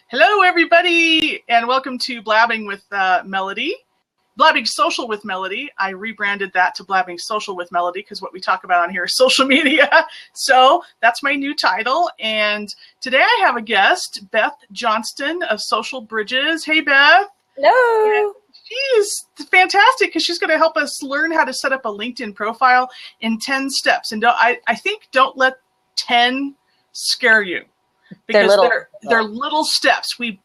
Hello, everybody, and welcome to Blabbing with Melody. Blabbing Social with Melody. I rebranded that to Blabbing Social with Melody because what we talk about on here is social media. So that's my new title. And today I have a guest, Beth Johnston of Social Bridges. Hey, Beth. Hello. And she's fantastic because she's going to help us learn how to set up a LinkedIn profile in 10 steps. And I think don't let 10 scare you. Because they're little steps. We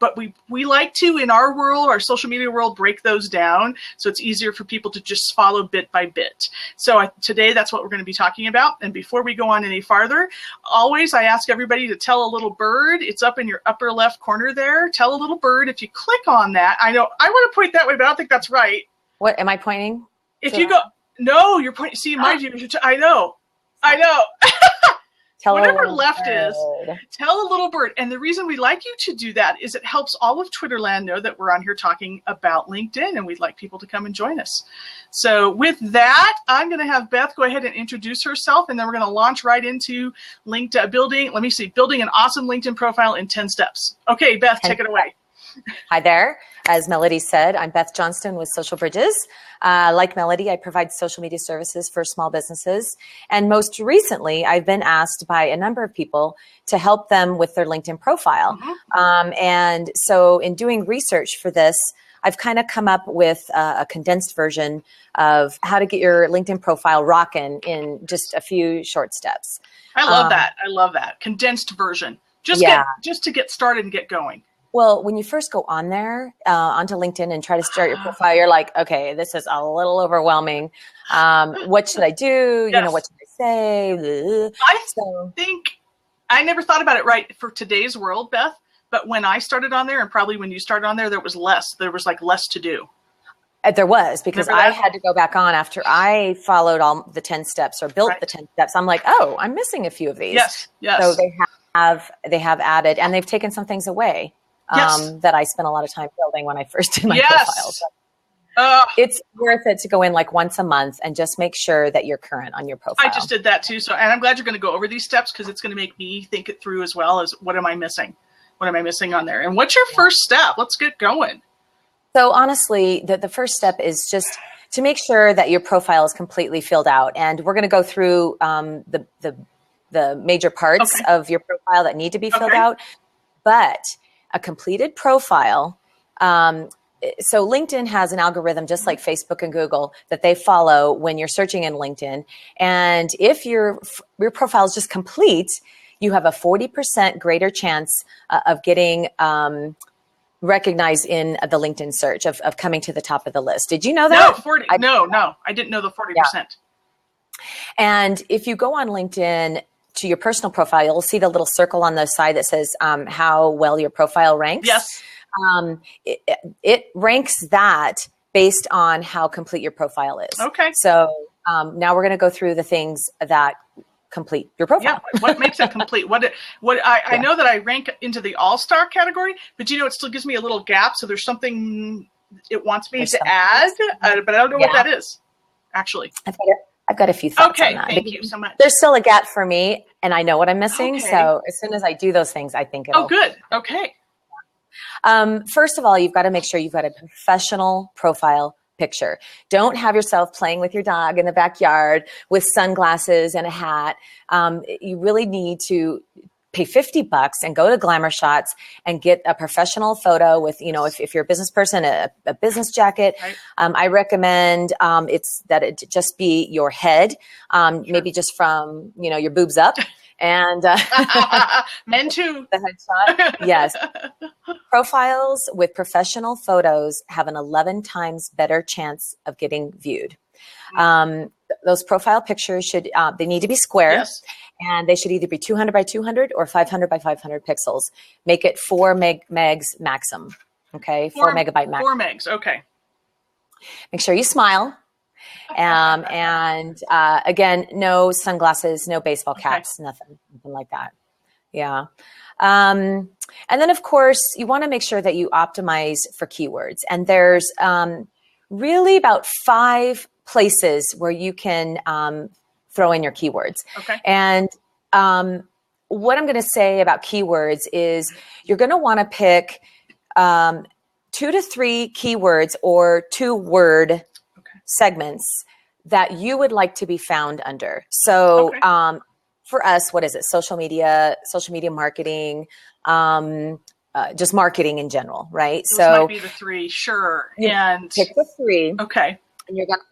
like to, in our world, our social media world, break those down so it's easier for people to just follow bit by bit. So today that's what we're going to be talking about. And before we go on any farther, always I ask everybody to tell a little bird. It's up in your upper left corner there. Tell a little bird. If you click on that, I know I want to point that way, but I don't think that's right. What am I pointing? If you go, no, you're pointing. See, mind you, I know. Whatever left is, tell a little bird. And the reason we like you to do that is it helps all of Twitterland know that we're on here talking about LinkedIn, and we'd like people to come and join us. So with that, I'm going to have Beth go ahead and introduce herself, and then we're going to launch right into building an awesome LinkedIn profile in 10 steps. Okay, Beth, take it away. Hi there. As Melody said, I'm Beth Johnston with Social Bridges. Like Melody, I provide social media services for small businesses. And most recently, I've been asked by a number of people to help them with their LinkedIn profile. Mm-hmm. And so in doing research for this, I've kind of come up with a condensed version of how to get your LinkedIn profile rocking in just a few short steps. I love that. Condensed version. Just to get started and get going. Well, when you first go on there, onto LinkedIn and try to start your profile, you're like, okay, this is a little overwhelming. What should I do? Yes. What should I say? I think I never thought about it right for today's world, Beth. But when I started on there, and probably when you started on there, there was less to do. There was, because I had to go back on after I followed all the 10 steps or built the 10 steps. I'm like, oh, I'm missing a few of these. Yes. So they have added, and they've taken some things away. That I spent a lot of time building when I first did my profile. So it's worth it to go in like once a month and just make sure that you're current on your profile. I just did that too. So, and I'm glad you're going to go over these steps because it's going to make me think it through as well as what am I missing? What am I missing on there? And what's your first step? Let's get going. So honestly, the first step is just to make sure that your profile is completely filled out. And we're going to go through the major parts of your profile that need to be filled out. But a completed profile. So LinkedIn has an algorithm just like Facebook and Google that they follow when you're searching in LinkedIn. And if your profile is just complete, you have a 40% greater chance of getting recognized in the LinkedIn search of coming to the top of the list. Did you know that? No, I didn't know the 40%. Yeah. And if you go on LinkedIn to your personal profile, you'll see the little circle on the side that says how well your profile ranks. Yes. It ranks that based on how complete your profile is. Okay. So now we're going to go through the things that complete your profile. Yeah. What makes it complete? I know that I rank into the all-star category, but it still gives me a little gap. So there's something it wants me to add, but I don't know what that is, actually. I've got a few thoughts on that. Thank you so much. There's still a gap for me, and I know what I'm missing. Okay. So as soon as I do those things, I think it'll... Oh, good. Okay. First of all, you've got to make sure you've got a professional profile picture. Don't have yourself playing with your dog in the backyard with sunglasses and a hat. You really need to pay $50 and go to Glamour Shots and get a professional photo with, if you're a business person, a business jacket. Right. I recommend it just be your head, maybe just from, your boobs up. And men too. The headshot. Yes. Profiles with professional photos have an 11 times better chance of getting viewed. Those profile pictures they need to be square. Yes. And they should either be 200 by 200 or 500 by 500 pixels. Make it 4 megs maximum. Okay. 4 megabyte maximum. 4 megs. Okay. Make sure you smile. Again, no sunglasses, no baseball caps, nothing like that. Yeah. And then of course you want to make sure that you optimize for keywords, and there's, really about 5 places where you can, throw in your keywords. Okay. And, what I'm going to say about keywords is you're going to want to pick 2 to 3 keywords or 2-word segments that you would like to be found under. So for us, what is it? Social media marketing, just marketing in general, right? Those might be the 3, sure. And pick the 3. Okay.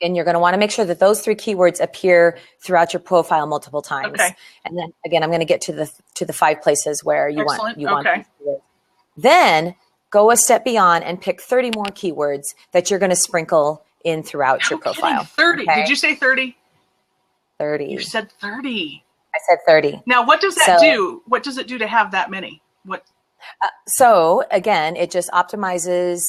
And you're going to want to make sure that those 3 keywords appear throughout your profile multiple times. Okay. And then again, I'm going to get to the 5 places where you want these keywords. Then go a step beyond and pick 30 more keywords that you're going to sprinkle in throughout your profile. 30. Okay? Did you say 30? 30. You said 30. I said 30. Now, what does that do? What does it do to have that many? So again, it just optimizes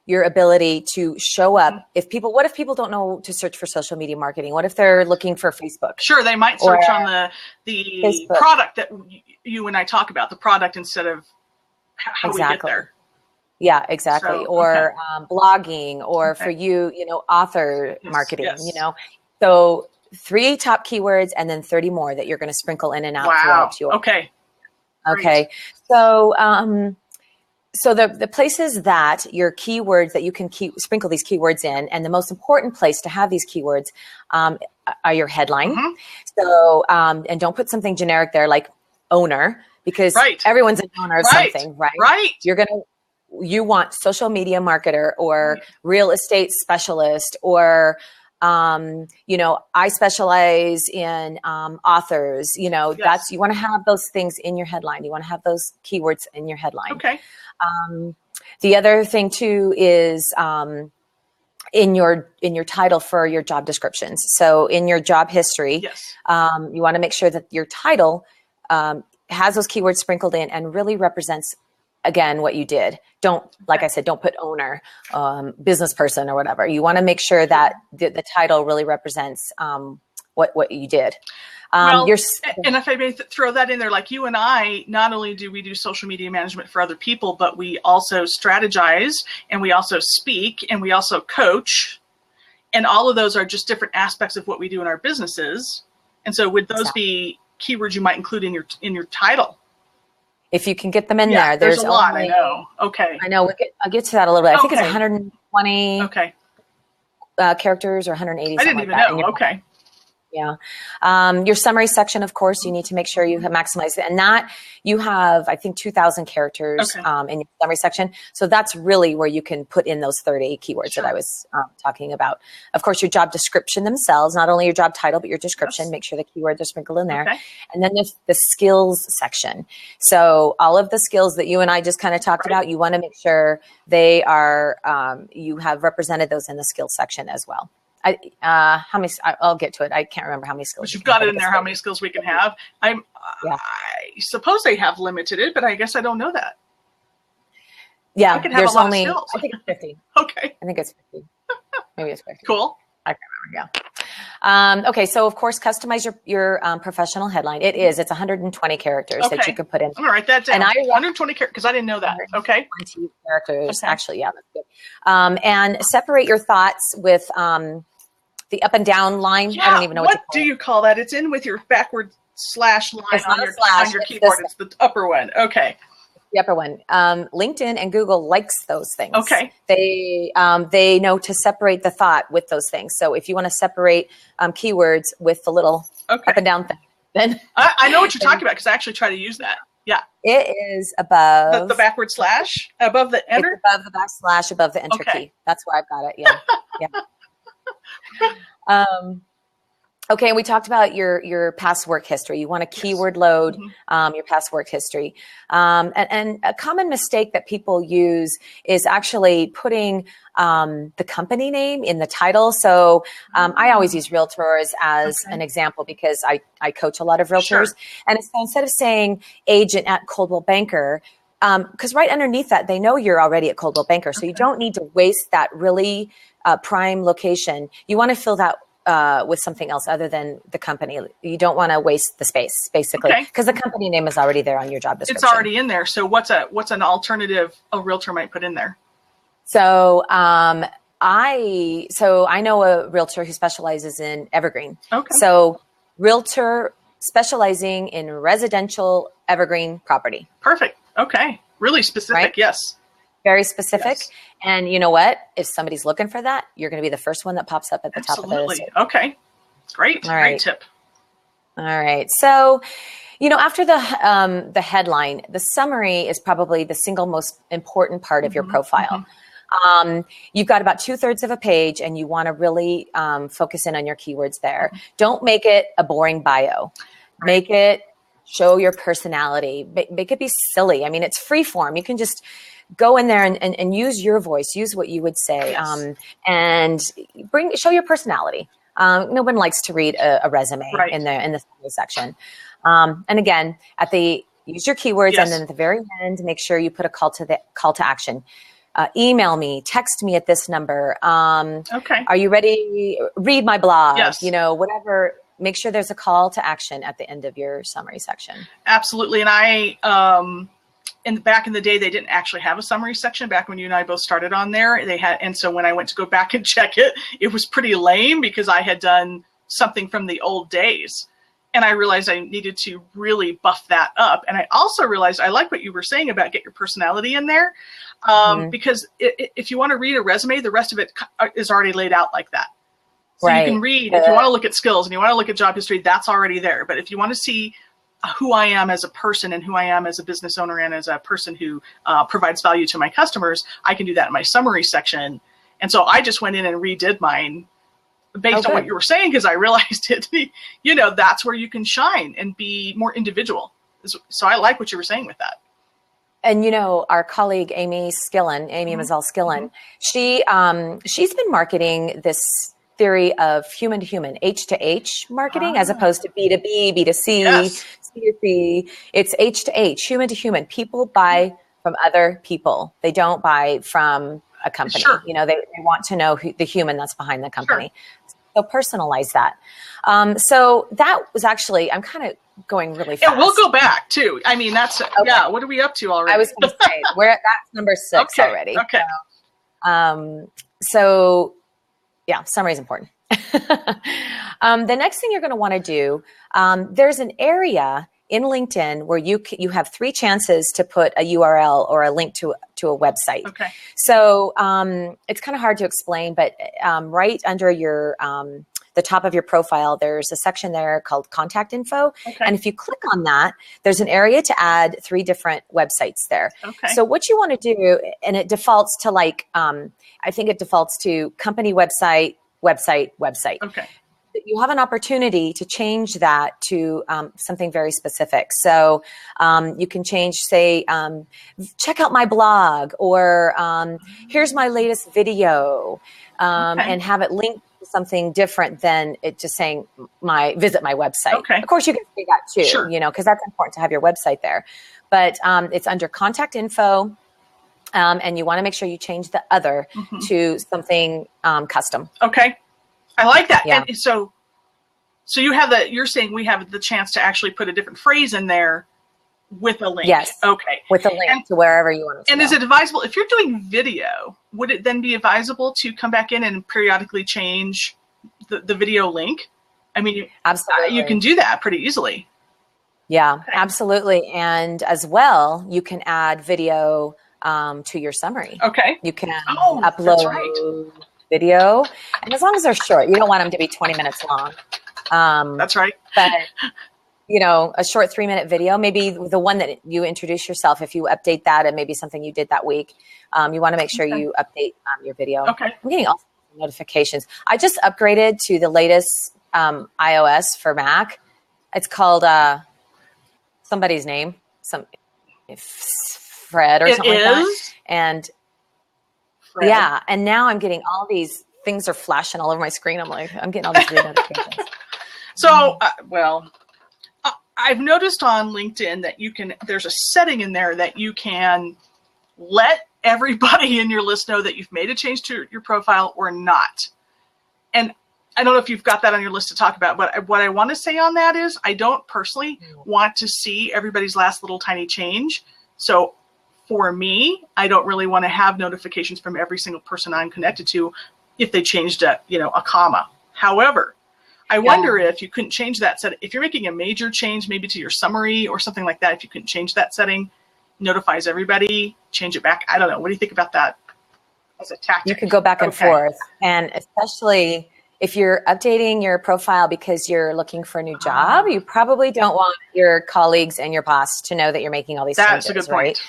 your ability to show up. What if people don't know to search for social media marketing? What if they're looking for Facebook? Sure, they might search on the Facebook product that you and I talk about, the product instead of how we get there. Yeah, exactly. Or blogging, or for you, author marketing, So 3 top keywords and then 30 more that you're going to sprinkle in and out throughout your. Okay. Great. So, so the places that your keywords that you can sprinkle these keywords in, and the most important place to have these keywords are your headline. So, and don't put something generic there like owner, because everyone's an owner of something, right? Right. You want social media marketer or real estate specialist or I specialize in authors, that's, you want to have those things in your headline. You want to have those keywords in your headline. Okay. The other thing too is in your title for your job descriptions. So in your job history, you want to make sure that your title has those keywords sprinkled in and really represents, again, what you did. Like I said, don't put owner, business person or whatever. You want to make sure that the title really represents what you did. And if I may throw that in there, like you and I, not only do we do social media management for other people, but we also strategize and we also speak and we also coach. And all of those are just different aspects of what we do in our businesses. And so would those be keywords you might include in your title? If you can get them in there, there's a lot. I know. Okay. I know. I'll get to that a little bit. I think it's 120 characters or 180. I didn't even know. Okay. Yeah. Your summary section, of course, you need to make sure you have maximized it. And that you have, I think, 2,000 characters in your summary section. So that's really where you can put in those 30 keywords that I was talking about. Of course, your job description themselves, not only your job title, but your description, make sure the keywords are sprinkled in there. Okay. And then the skills section. So all of the skills that you and I just kind of talked about, you want to make sure they are, you have represented those in the skills section as well. How many? I'll get to it. I can't remember how many skills. But you've got it in there. How many skills we can have? I suppose they have limited it, but I guess I don't know that. Yeah, I can have a lot of skills. I think it's 50. Okay. I think it's 50. Maybe it's 50. Cool. I can't remember. Yeah. Okay, so of course, customize your professional headline. It's 120 characters that you can put in. I'm gonna write that down. And 120 characters because I didn't know that. Okay. 20 characters. Okay. Actually, yeah, that's good. And separate your thoughts with the up and down line. Yeah, I don't even know what do you call that? It's in with your backward slash line on your keyboard. It's the upper one. Okay. The upper one. LinkedIn and Google likes those things. Okay. They know to separate the thought with those things. So if you want to separate keywords with the little up and down thing, then I know what you're talking about because I actually try to use that. Yeah. It is above the backward slash above the enter. It's above the backslash above the enter key. That's where I've got it. Yeah. Yeah. Okay, and we talked about your past work history. You want to keyword load your past work history. And a common mistake that people use is actually putting the company name in the title. So I always use realtors as an example because I coach a lot of realtors. Sure. And so instead of saying agent at Coldwell Banker, because right underneath that, they know you're already at Coldwell Banker. So you don't need to waste that really prime location. You want to fill that with something else other than the company. You don't want to waste the space, basically, because the company name is already there on your job description. It's already in there. So what's an alternative a realtor might put in there? So I know a realtor who specializes in evergreen. Okay. So realtor specializing in residential evergreen property. Perfect. Okay. Really specific. Right? Yes. Very specific. Yes. And you know what? If somebody's looking for that, you're going to be the first one that pops up at the top of the list. Okay. Great. All right. Great tip. All right. So, after the headline, the summary is probably the single most important part of your profile. You've got about 2/3 of a page, and you want to really focus in on your keywords there. Don't make it a boring bio. Make it show your personality. Make it be silly. I mean, it's free form. You can just go in there and use your voice, use what you would say, and show your personality. No one likes to read a resume in the summary section. And again, use your keywords, and then at the very end, make sure you put a call to action. Email me, text me at this number. Are you ready? Read my blog. Yes. Whatever. Make sure there's a call to action at the end of your summary section. Absolutely. And I, back in the day, they didn't actually have a summary section. Back when you and I both started on there, they had. And so when I went to go back and check it, it was pretty lame because I had done something from the old days. And I realized I needed to really buff that up. And I also realized I like what you were saying about get your personality in there. Because if you want to read a resume, the rest of it is already laid out like that. So you can read, if you want to look at skills and you want to look at job history, that's already there. But if you want to see who I am as a person and who I am as a business owner and as a person who provides value to my customers, I can do that in my summary section. And so I just went in and redid mine based on what you were saying, because I realized that's where you can shine and be more individual. So I like what you were saying with that. And our colleague Amy Mazel Skillen, she's been marketing this theory of human to human, H to H marketing, as opposed to B to B, B to C, C to C. It's H to H, human to human. People buy from other people. They don't buy from a company. Sure. They want to know the human that's behind the company. Sure. So personalize that. So that was actually, I'm kind of going really fast. Yeah, we'll go back too. I mean, that's, what are we up to already? I was going to say, that's number 6 already. Okay. So yeah, summary is important. The next thing you're going to want to do, there's an area in LinkedIn where you have 3 chances to put a URL or a link to a website. Okay. So it's kind of hard to explain, but right under the top of your profile, there's a section there called contact info. Okay. And if you click on that, there's an area to add 3 different websites there. Okay. So what you want to do, and it defaults to I think it defaults to company website. Okay. You have an opportunity to change that to something very specific. So you can change, say, check out my blog, or here's my latest video, and have it linked to something different than it just saying visit my website. Okay. Of course, you can say that too, sure. Because that's important to have your website there. But it's under contact info. And you want to make sure you change the other to something custom. Okay. I like that. Yeah. And so you're saying we have the chance to actually put a different phrase in there with a link. Yes. Okay. With a link to wherever you want it to And go. is it advisable, if you're doing video, would it then be advisable to come back in and periodically change the video link? I mean, absolutely. You can do that pretty easily. Yeah, okay. Absolutely. And as well, you can add video to your summary. Okay. You can upload video, and as long as they're short, you don't want them to be 20 minutes long. That's right. But a short 3-minute video, maybe the one that you introduce yourself, if you update that and maybe something you did that week, you want to make sure you update your video. Okay. I'm getting all notifications. I just upgraded to the latest iOS for Mac. It's called somebody's name, Fred or something like that. And Fred. Yeah, and now I'm getting all these things are flashing all over my screen. I'm like, I'm getting all these notifications. So, I've noticed on LinkedIn that there's a setting in there that you can let everybody in your list know that you've made a change to your profile or not. And I don't know if you've got that on your list to talk about, but what I want to say on that is I don't personally want to see everybody's last little tiny change. So for me, I don't really want to have notifications from every single person I'm connected to if they changed a comma. However, I wonder if you couldn't change that setting. If you're making a major change, maybe to your summary or something like that, if you couldn't change that setting, notifies everybody, change it back. I don't know. What do you think about that as a tactic? You could go back and forth. And especially if you're updating your profile because you're looking for a new job, you probably don't want your colleagues and your boss to know that you're making all these changes. That's a good point. Right?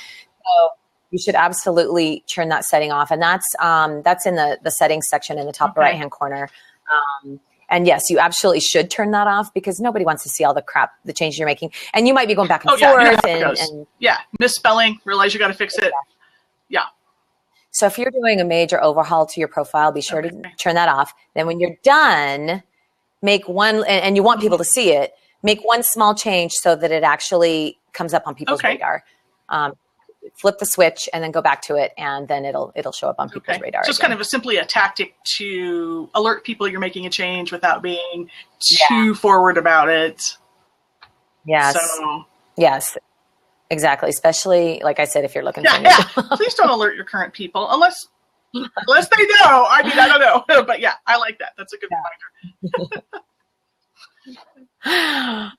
So you should absolutely turn that setting off. And that's in the settings section in the top right-hand corner. And yes, you absolutely should turn that off because nobody wants to see all the crap, the changes you're making. And you might be going back and forth. And misspelling, realize you got to fix it. Yeah. So if you're doing a major overhaul to your profile, be sure to turn that off. Then when you're done, make one, and you want people to see it, make one small change so that it actually comes up on people's radar. Flip the switch and then go back to it, and then it'll show up on people's radar. So it's kind of simply a tactic to alert people you're making a change without being too forward about it. Yes. So. Yes. Exactly. Especially, like I said, if you're looking for a new job. Please don't alert your current people unless they know. I mean, I don't know, but yeah, I like that. That's a good reminder.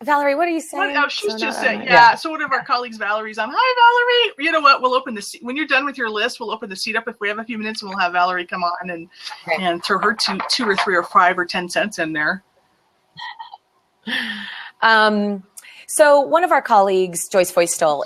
Valerie, what are you saying? She's just saying, So one of our colleagues, Valerie's on. Hi, Valerie. You know what? We'll open the seat. When you're done with your list, we'll open the seat up if we have a few minutes, and we'll have Valerie come on and throw her two or 3 or 5 or 10 cents in there. So one of our colleagues, Joyce Foystel,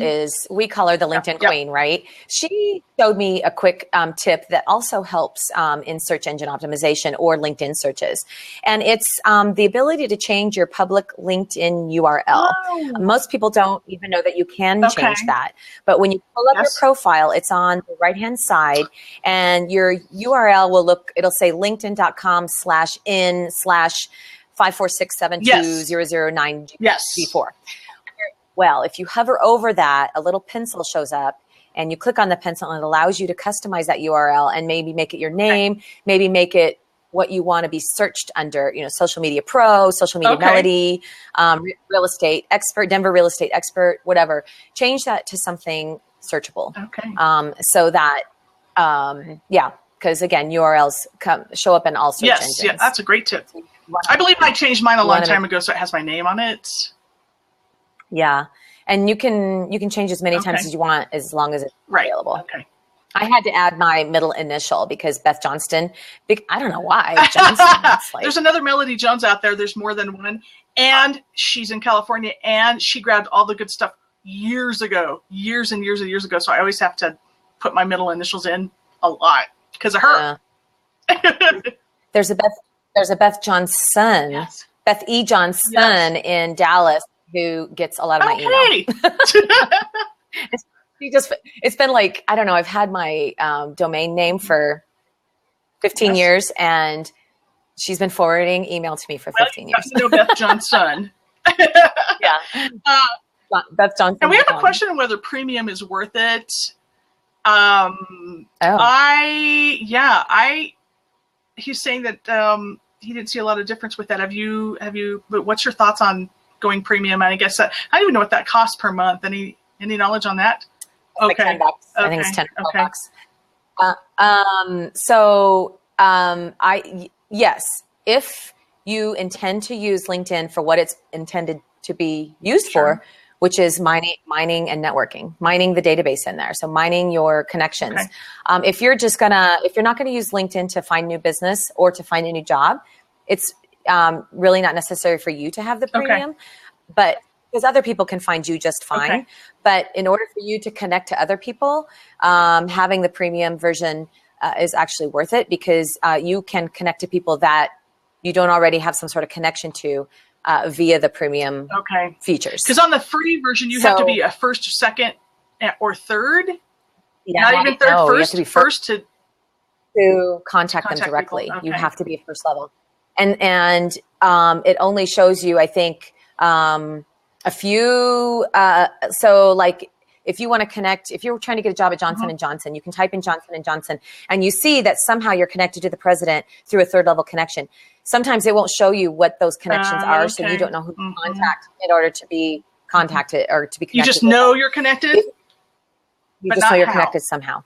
we call her the LinkedIn Queen, right? She showed me a quick tip that also helps in search engine optimization or LinkedIn searches. And it's the ability to change your public LinkedIn URL. Oh. Most people don't even know that you can change that. But when you pull up your profile, it's on the right-hand side, and your URL it'll say linkedin.com/in/ 546720009G4. Well, if you hover over that, a little pencil shows up and you click on the pencil and it allows you to customize that URL and maybe make it your name, maybe make it what you want to be searched under, social media pro, social media melody, real estate expert, Denver real estate expert, whatever. Change that to something searchable. So that, because again, URLs show up in all search engines. Yeah, that's a great tip. I believe I changed mine a long time ago, so it has my name on it. Yeah, and you can change as many times as you want, as long as it's available. Okay. I had to add my middle initial because Beth Johnston. I don't know why Johnston. There's another Melody Jones out there. There's more than one, and she's in California, and she grabbed all the good stuff years and years and years ago. So I always have to put my middle initials in a lot because of her. There's a Beth Johnson, Beth E. Johnson in Dallas, who gets a lot of my email. It's been like, I don't know, I've had my domain name for 15 years, and she's been forwarding email to me for 15 years. You know Beth Johnson. Beth Johnson. And we have a question on whether premium is worth it. He's saying that he didn't see a lot of difference with that. Have you? But what's your thoughts on going premium? And I guess I don't even know what that costs per month. Any knowledge on that? Like $10. I think it's $10 bucks. Yes, if you intend to use LinkedIn for what it's intended to be used for, which is mining and networking, mining the database in there. So mining your connections. If you're not going to use LinkedIn to find new business or to find a new job, it's really not necessary for you to have the premium, but because other people can find you just fine. But in order for you to connect to other people, having the premium version is actually worth it, because you can connect to people that you don't already have some sort of connection to via the premium features. Because on the free version, you have to be a first, second, or third. Yeah, not even third. No, first, you have to be first to contact them directly. You have to be a first level, and it only shows you, I think, a few. So like, if you want to connect, if you're trying to get a job at Johnson & Johnson, you can type in Johnson & Johnson, and you see that somehow you're connected to the president through a third level connection. Sometimes it won't show you what those connections are, so you don't know who to contact in order to be contacted or to be connected. You just know you're connected? You just know you're connected somehow.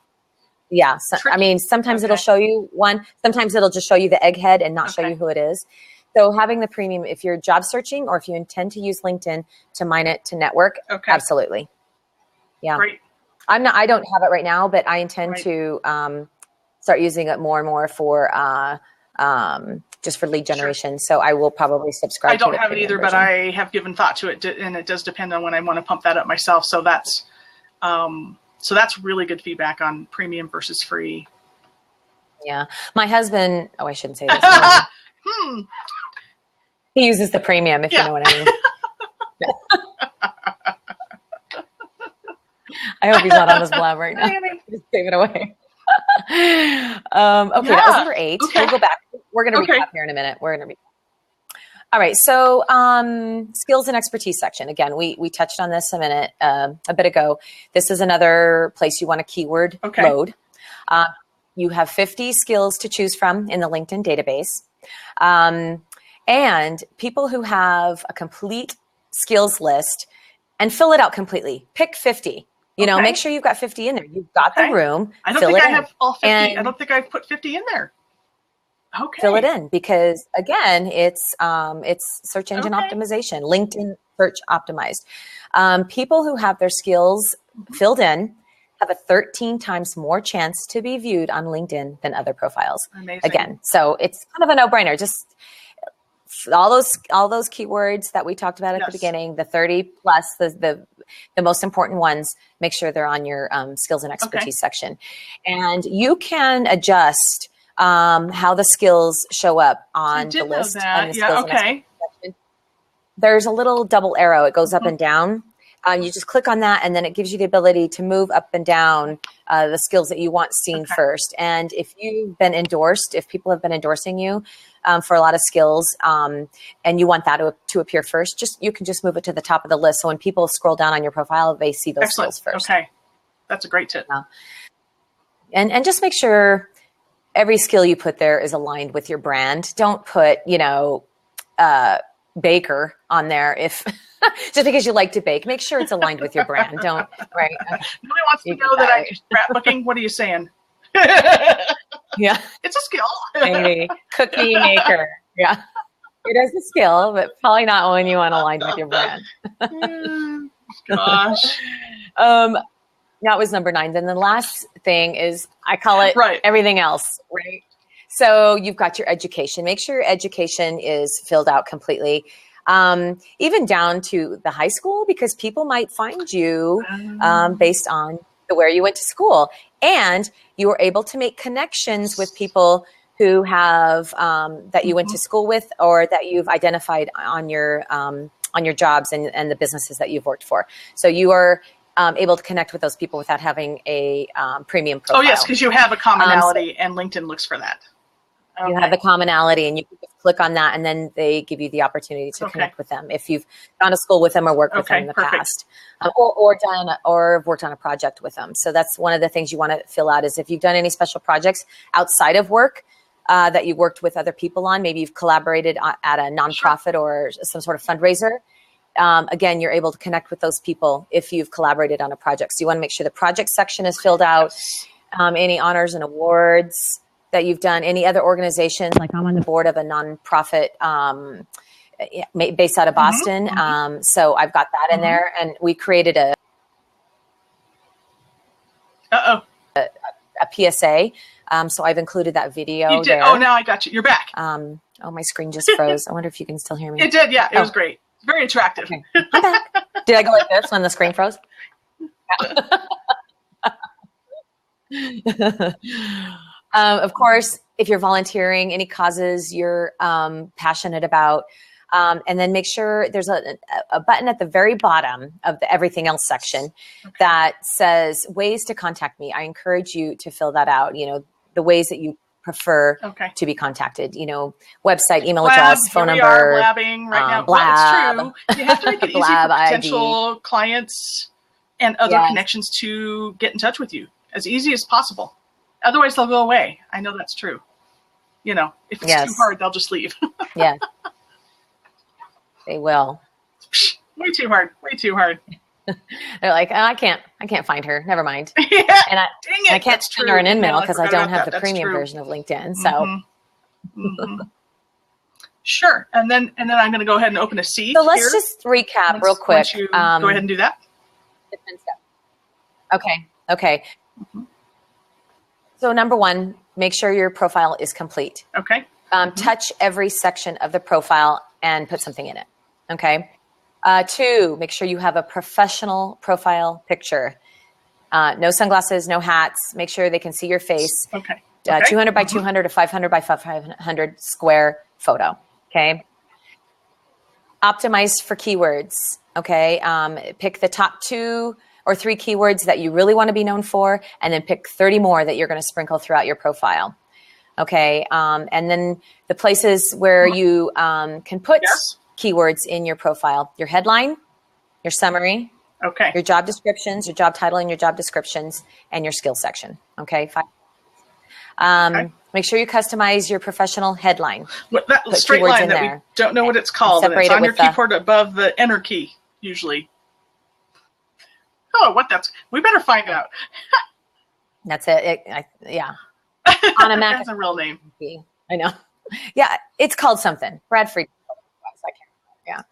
Yeah. So, I mean, sometimes it'll show you one, sometimes it'll just show you the egghead and not show you who it is. So having the premium, if you're job searching or if you intend to use LinkedIn to mine it to network, absolutely. Yeah. Great. I don't have it right now, but I intend to start using it more and more for just for lead generation. So I will probably subscribe. I don't have it either, but I have given thought to it, and it does depend on when I want to pump that up myself. So that's really good feedback on premium versus free. Yeah, my husband. Oh, I shouldn't say this. He uses the premium, if you know what I mean. I hope he's not on this blab right now. Just gave it away. Okay, that was number 8. We'll go back. We're going to recap here in a minute. We're going to All right. So, skills and expertise section. Again, we touched on this a bit ago. This is another place you want to keyword load. You have 50 skills to choose from in the LinkedIn database. And people who have a complete skills list and fill it out completely. Pick 50. Make sure you've got 50 in there. You've got the room. I don't think I have all 50. I don't think I've put 50 in there. Okay. Fill it in because again, it's search engine optimization, LinkedIn search optimized. People who have their skills filled in have a 13 times more chance to be viewed on LinkedIn than other profiles. Amazing. Again, so it's kind of a no-brainer. Just all those keywords that we talked about at the beginning, the 30 plus the most important ones, make sure they're on your skills and expertise section. And you can adjust how the skills show up on the list. And the skills and expertise section. There's a little double arrow. It goes up and down. You just click on that, and then it gives you the ability to move up and down the skills that you want seen first. And if you've been endorsed, if people have been endorsing you for a lot of skills, and you want that to appear first, you can just move it to the top of the list. So when people scroll down on your profile, they see those skills first. Okay, that's a great tip. And just make sure every skill you put there is aligned with your brand. Don't put, baker on there if just because you like to bake. Make sure it's aligned with your brand. Don't Nobody wants to know that I scrapbooking. What are you saying? Yeah, it's a skill. Maybe cookie maker. Yeah, it is a skill, but probably not one you want aligned with your brand. Gosh. That was number 9. Then the last thing is I call it everything else. Right. So you've got your education. Make sure your education is filled out completely, even down to the high school, because people might find you based on where you went to school. And you were able to make connections with people who have that you went to school with or that you've identified on your jobs and the businesses that you've worked for. So you are able to connect with those people without having a premium profile. Oh, yes, because you have a commonality and LinkedIn looks for that. You have the commonality and you can just click on that and then they give you the opportunity to connect with them if you've gone to school with them or worked with them in the past or worked on a project with them. So that's one of the things you want to fill out is if you've done any special projects outside of work that you've worked with other people on, maybe you've collaborated at a nonprofit or some sort of fundraiser. Again, you're able to connect with those people if you've collaborated on a project. So you want to make sure the project section is filled out, any honors and awards that you've done, any other organizations. Like I'm on the board of a nonprofit based out of Boston. So I've got that in there, and we created a PSA. So I've included that video. You did. There. Oh, now I got you. You're back. Oh, my screen just froze. I wonder if you can still hear me. It did. Yeah, it was great. Very attractive. Okay. I'm back. Did I go like this when the screen froze? Of course, if you're volunteering, any causes you're passionate about, and then make sure there's a button at the very bottom of the everything else section that says ways to contact me. I encourage you to fill that out. The ways that you prefer to be contacted, website, email address, phone number. We are blabbing right now. Blab. Well, it's true. You have to make it easy for potential clients and other connections to get in touch with you as easy as possible. Otherwise, they'll go away. I know that's true. If it's too hard, they'll just leave. Yeah, they will. Way too hard. Way too hard. They're like, oh, I can't find her. Never mind. Yeah. And Dang it. I can't send her an email because I don't have the That's premium true. version of LinkedIn. So Sure. And then I'm going to go ahead and open a seat. So let's here. just recap real quick. Once you go ahead and do that. Okay. So number one, make sure your profile is complete. Okay. Touch every section of the profile and put something in it. Okay. 2, make sure you have a professional profile picture. No sunglasses, no hats. Make sure they can see your face. Okay. 200 by 200 to 500 by 500 square photo. Okay. Optimize for keywords. Okay. Pick the top 2 or 3 keywords that you really want to be known for, and then pick 30 more that you're going to sprinkle throughout your profile. Okay. And then the places where you can put keywords in your profile: your headline, your summary, your job descriptions, your job title and your job descriptions, and your skills section. Okay. 5. Make sure you customize your professional headline. That straight line that we don't know what it's called. And it's on your keyboard above the enter key, usually. Oh, we better find out. That's it. Yeah. On a Mac. That's a real name. I know. Yeah. It's called something. Bradford. I can't remember.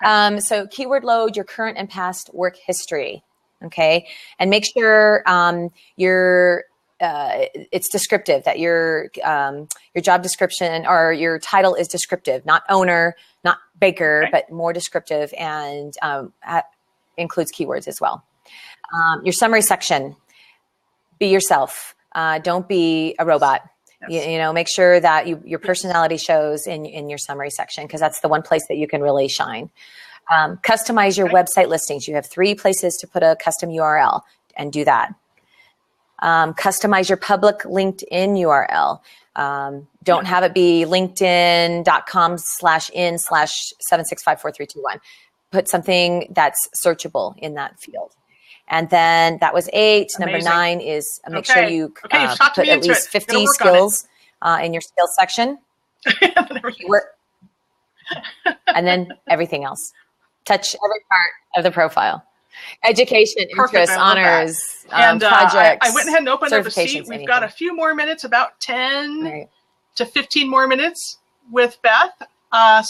Yeah. So keyword load your current and past work history. Okay. And make sure it's descriptive, that your job description or your title is descriptive, not owner, not baker, but more descriptive, and includes keywords as well. Your summary section, be yourself. Don't be a robot. Yes. Make sure that your personality shows in your summary section, because that's the one place that you can really shine. Customize your website listings. You have 3 places to put a custom URL, and do that. Customize your public LinkedIn URL. Don't have it be linkedin.com/in/7654321. Put something that's searchable in that field. And then that was 8. Amazing. Number 9 is make sure you put at least 50 skills in your skills section. And then everything else. Touch every part of the profile. Education, interests, honors, and projects. I went ahead and opened up a seat. We've got a few more minutes, about 10 to 15 more minutes with Beth. There,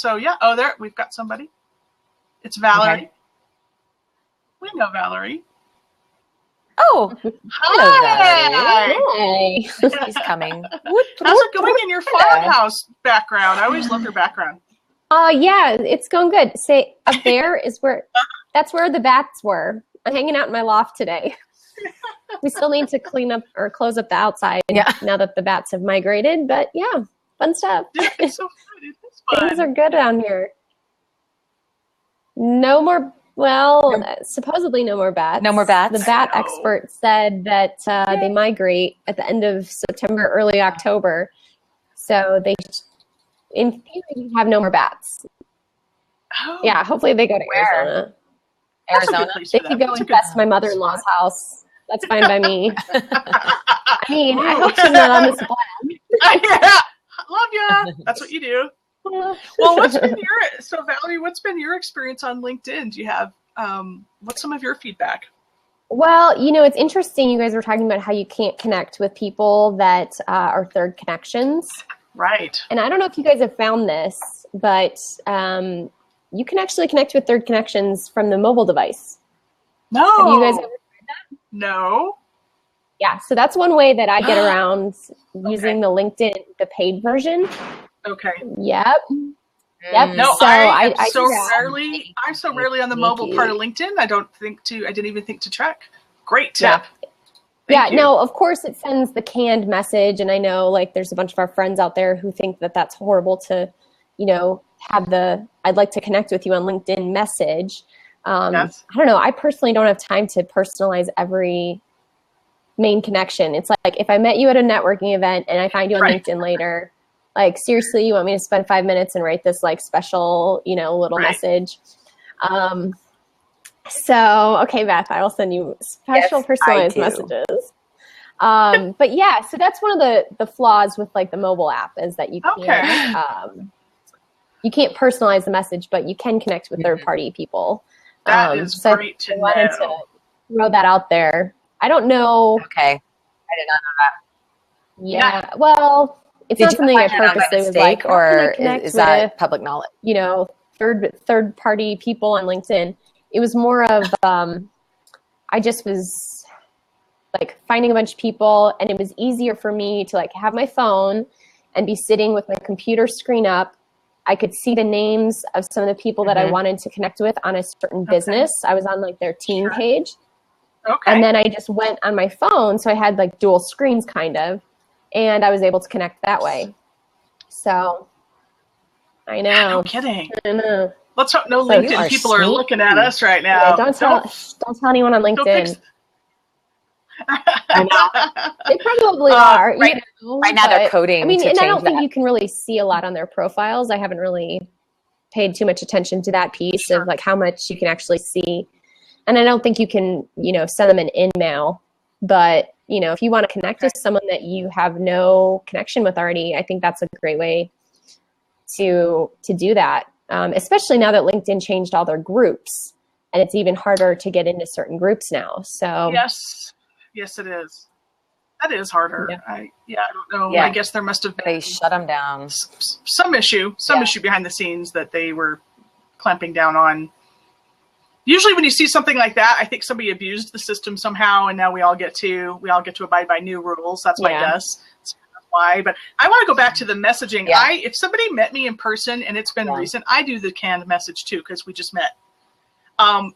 we've got somebody. It's Valerie. Okay. We know Valerie. Oh, hi. Hey. He's coming. How's it going in your farmhouse background? I always love your background. Yeah, it's going good. Say up there is that's where the bats were. I'm hanging out in my loft today. We still need to clean up or close up the outside now that the bats have migrated, but yeah, fun stuff. Yeah, it's so fun. It's fun. Things are good down here. No more. Well, supposedly no more bats. No more bats? The bat expert said that they migrate at the end of September, early October. So they, in theory, have no more bats. Oh. Yeah, hopefully they go to Arizona. Arizona? They could go infest my mother-in-law's house. That's fine by me. I mean, I hope she's not on this plan. Yeah, love ya. That's what you do. Well, Valerie, what's been your experience on LinkedIn? Do you have, what's some of your feedback? Well, it's interesting. You guys were talking about how you can't connect with people that are third connections. Right. And I don't know if you guys have found this, but you can actually connect with third connections from the mobile device. No. Have you guys ever tried that? No. Yeah, so that's one way that I get around using the LinkedIn, the paid version. Okay. Yep. No, so I'm so rarely on the mobile part of LinkedIn. I didn't even think to check. Great tip. Yeah. No, of course it sends the canned message, and I know there's a bunch of our friends out there who think that that's horrible to, have I'd like to connect with you on LinkedIn message. I don't know. I personally don't have time to personalize every main connection. It's like if I met you at a networking event and I find you on LinkedIn later, seriously, you want me to spend 5 minutes and write this little message? Okay, Beth, I will send you special personalized messages. But yeah, so that's one of the flaws with the mobile app is that you can't personalize the message, but you can connect with third party people. That is so great to I wanted know. to throw that out there. I don't know. Okay. I did not know that. Yeah. Well, it's Did not you something I find it on purposely was mistake, like, how can I or connect is that with, public knowledge? you know, third party people on LinkedIn. It was more of I just was like finding a bunch of people, and it was easier for me to like have my phone and be sitting with my computer screen up. I could see the names of some of the people that I wanted to connect with on a certain business. I was on like their team page. Okay. And then I just went on my phone. So I had like dual screens kind of, and I was able to connect that way. So I know. No kidding. I know. Let's hope no So LinkedIn people are looking at us right now. Yeah, don't tell anyone on LinkedIn. They probably are. Right, you know, right now they're coding. I mean, to and I change don't think that. you can really see a lot on their profiles. I haven't really paid too much attention to that piece of like how much you can actually see. And I don't think you can, you know, send them an in-mail. But, you know, if you want to connect with someone that you have no connection with already, I think that's a great way to do that. Especially now that LinkedIn changed all their groups, and it's even harder to get into certain groups now. So yes, it is. That is harder. Yeah. I don't know. Yeah. I guess there must have been They shut them down. some issue behind the scenes that they were clamping down on. Usually when you see something like that, I think somebody abused the system somehow, and now we all get to abide by new rules. That's my guess. That's why. But I want to go back to the messaging. Yeah. If somebody met me in person and it's been recent, I do the canned message too, because we just met.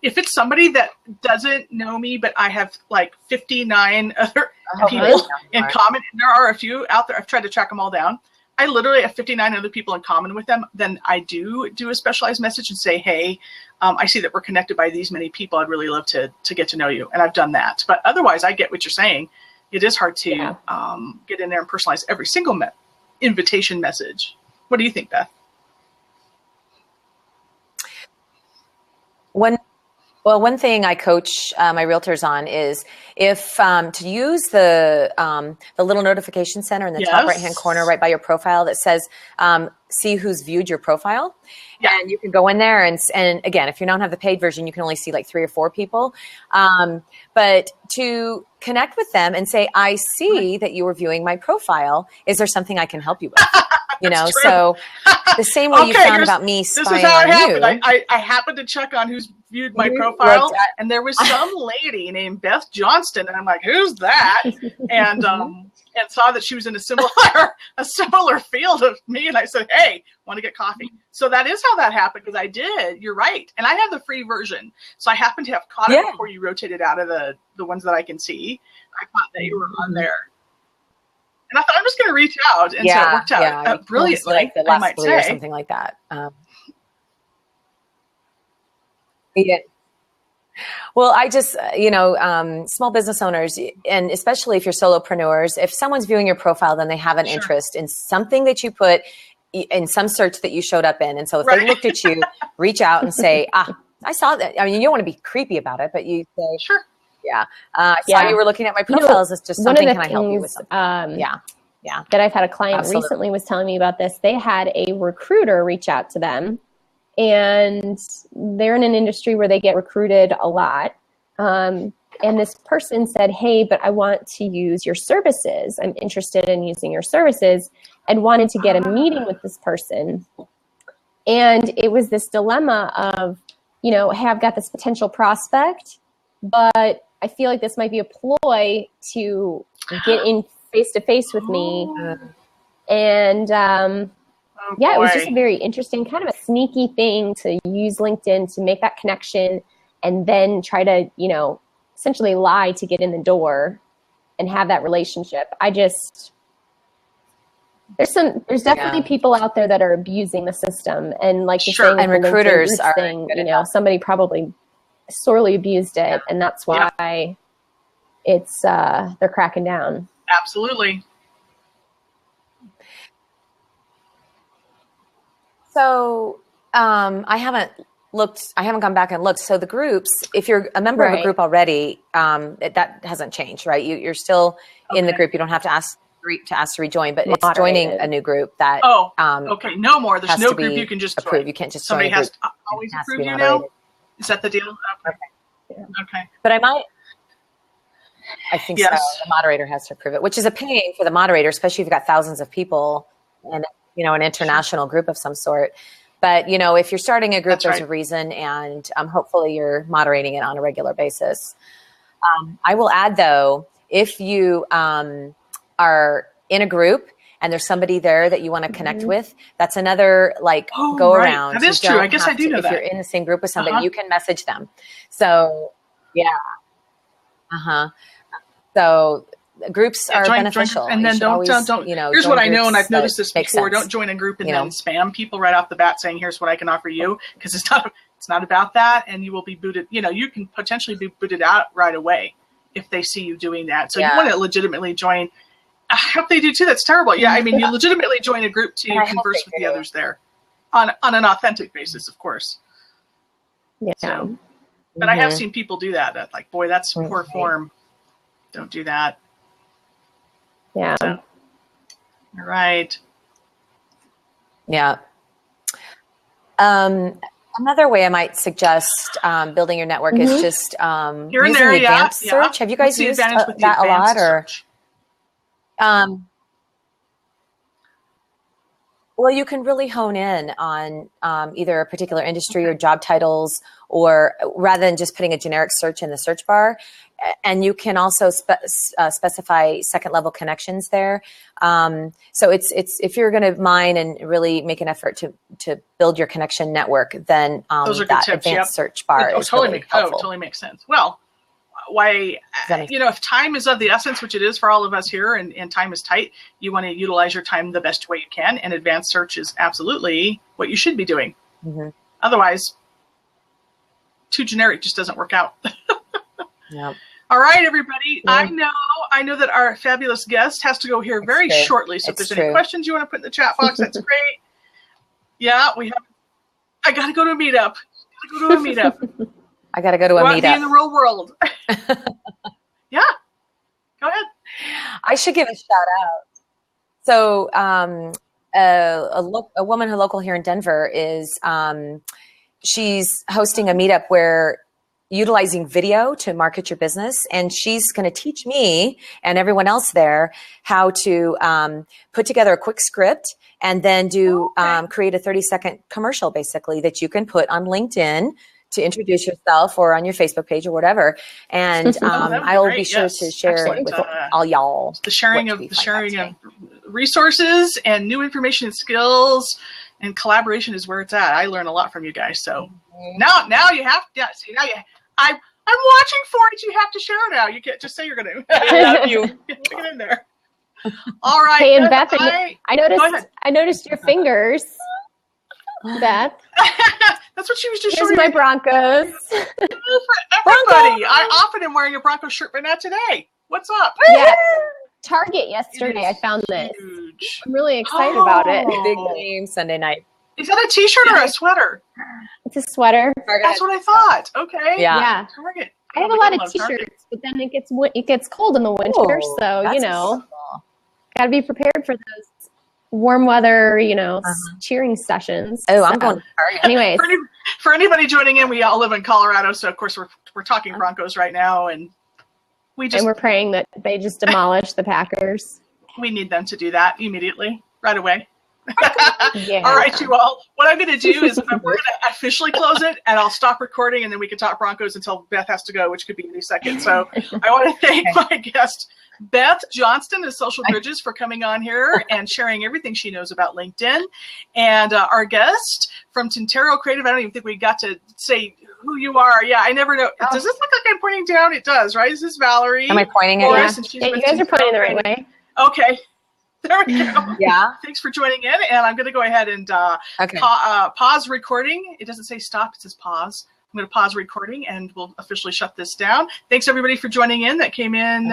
If it's somebody that doesn't know me, but I have like 59 other people in common, and there are a few out there, I've tried to track them all down. I literally have 59 other people in common with them. Then I do a specialized message and say, hey, I see that we're connected by these many people. I'd really love to get to know you. And I've done that. But otherwise, I get what you're saying. It is hard to get in there and personalize every single invitation message. What do you think, Beth? One thing I coach my realtors on is if to use the little notification center in the top right-hand corner right by your profile that says see who's viewed your profile. Yeah. And you can go in there and again, if you don't have the paid version, you can only see like 3 or 4 people. But to connect with them and say, I see that you were viewing my profile. Is there something I can help you with? You know, so the same way you found about me spying this is how it happened. you. I happened to check on who's viewed my profile, and there was some lady named Beth Johnston, and I'm like, who's that? And saw that she was in a similar field of me, and I said, hey, want to get coffee? So that is how that happened, because I did. You're right, and I have the free version, so I happen to have caught it before you rotated out of the ones that I can see. I thought that you were on there. And I thought I'm just going to reach out, and so it worked out brilliantly. Like the last 3 or something like that. Yeah. Well, I just, small business owners, and especially if you're solopreneurs, if someone's viewing your profile, then they have an interest in something that you put in some search that you showed up in. And so if they looked at you, reach out and say, I saw that. I mean, you don't want to be creepy about it, but you say, sure. Yeah. I saw you were looking at my profiles. It's just something. Can I help you with something? That I've had a client recently was telling me about this. They had a recruiter reach out to them, and they're in an industry where they get recruited a lot. And this person said, hey, but I want to use your services. I'm interested in using your services, and wanted to get a meeting with this person. And it was this dilemma of, hey, I've got this potential prospect, but I feel like this might be a ploy to get in face-to-face with me. And it was just a very interesting, kind of a sneaky thing to use LinkedIn to make that connection and then try to, essentially lie to get in the door and have that relationship. There's definitely people out there that are abusing the system. And like you're saying, and recruiters are somebody probably sorely abused it, and that's why it's they're cracking down. Absolutely. So I haven't gone back and looked. So the groups, if you're a member of a group already, that hasn't changed, right? You're still in the group. You don't have to ask to rejoin, but it's joining a new group that no more. There's no group you can just approve. join. You can't just somebody join a has group. to always It has to approve be you now. moderated. Is that the deal? Okay. Yeah. Okay. But I think so. The moderator has to approve it, which is a pain for the moderator, especially if you've got thousands of people and, an international group of some sort. But, if you're starting a group, there's a reason, and hopefully you're moderating it on a regular basis. I will add, though, if you are in a group and there's somebody there that you want to connect with, that's another go around. That is true. I guess I do know that. If you're in the same group with somebody, you can message them. So, yeah. So groups are beneficial. And then don't. Here's what I know, and I've noticed this before. Don't join a group and then spam people right off the bat saying, "Here's what I can offer you," because it's not about that, and you will be booted. You can potentially be booted out right away if they see you doing that. So you want to legitimately join. I hope they do too. That's terrible. Yeah, I mean, you legitimately join a group to converse with the others there, on an authentic basis, of course. Yeah. So, but I have seen people do that. That's boy, that's poor form. Don't do that. Yeah. So, all right. Yeah. Another way I might suggest building your network is just using the advanced search. Have you guys used that a lot? Or well, you can really hone in on either a particular industry or job titles, or rather than just putting a generic search in the search bar. And you can also specify second level connections there. So it's if you're going to mine and really make an effort to build your connection network, then those are that good tips. advanced search bar is really helpful. Totally makes sense. Well, why, if time is of the essence, which it is for all of us here, and time is tight, you want to utilize your time the best way you can, and advanced search is absolutely what you should be doing. Otherwise, too generic just doesn't work out. Yeah. All right, everybody. Yeah. I know that our fabulous guest has to go here very shortly. So if there's any questions you want to put in the chat box, that's great. Yeah, I got to go to a meetup. I got to go to a meetup. Be in the real world. Yeah. Go ahead. I should give a shout out. So a woman who's local here in Denver is she's hosting a meetup where utilizing video to market your business. And she's going to teach me and everyone else there how to put together a quick script and then create a 30-second commercial, basically, that you can put on LinkedIn to introduce yourself, or on your Facebook page or whatever. And I will be sure to share it with all y'all. The sharing of resources and new information and skills and collaboration is where it's at. I learn a lot from you guys. So now you have to see. Now I'm watching for it. You have to share now. You can't just say you're going to. I love you. Get it in there. All right. Hey, and Beth, I noticed your fingers. Beth. That's what she was just showing me. My Broncos. For everybody. I often am wearing a Broncos shirt, but not today. What's up? Yeah. Target yesterday. I found this. Huge. I'm really excited about it. Big game Sunday night. Is that a t-shirt or a sweater? It's a sweater. That's what I thought. Okay. Yeah. Target. I have a lot of t-shirts, but then it gets cold in the winter, so got to be prepared for those warm weather, cheering sessions. Oh, I'm going to Target. Anyways, for anybody joining in, we all live in Colorado, so of course we're talking Broncos right now, and we're praying that they just demolish the Packers. We need them to do that immediately, right away. Yeah. All right, you all. What I'm going to do is we're going to officially close it, and I'll stop recording, and then we can talk Broncos until Beth has to go, which could be any second. So I want to thank my guest, Beth Johnston of Social Bridges, for coming on here and sharing everything she knows about LinkedIn. And our guest from Tintero Creative, I don't even think we got to say who you are. Yeah, I never know. Does this look like I'm pointing down? It does, right? This is Valerie. Am I pointing at you? Yeah, you guys are pointing the right way. Okay. There we go. Yeah. Thanks for joining in. And I'm going to go ahead and pause recording. It doesn't say stop. It says pause. I'm going to pause recording, and we'll officially shut this down. Thanks, everybody, for joining in. That came in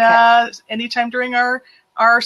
anytime during our session.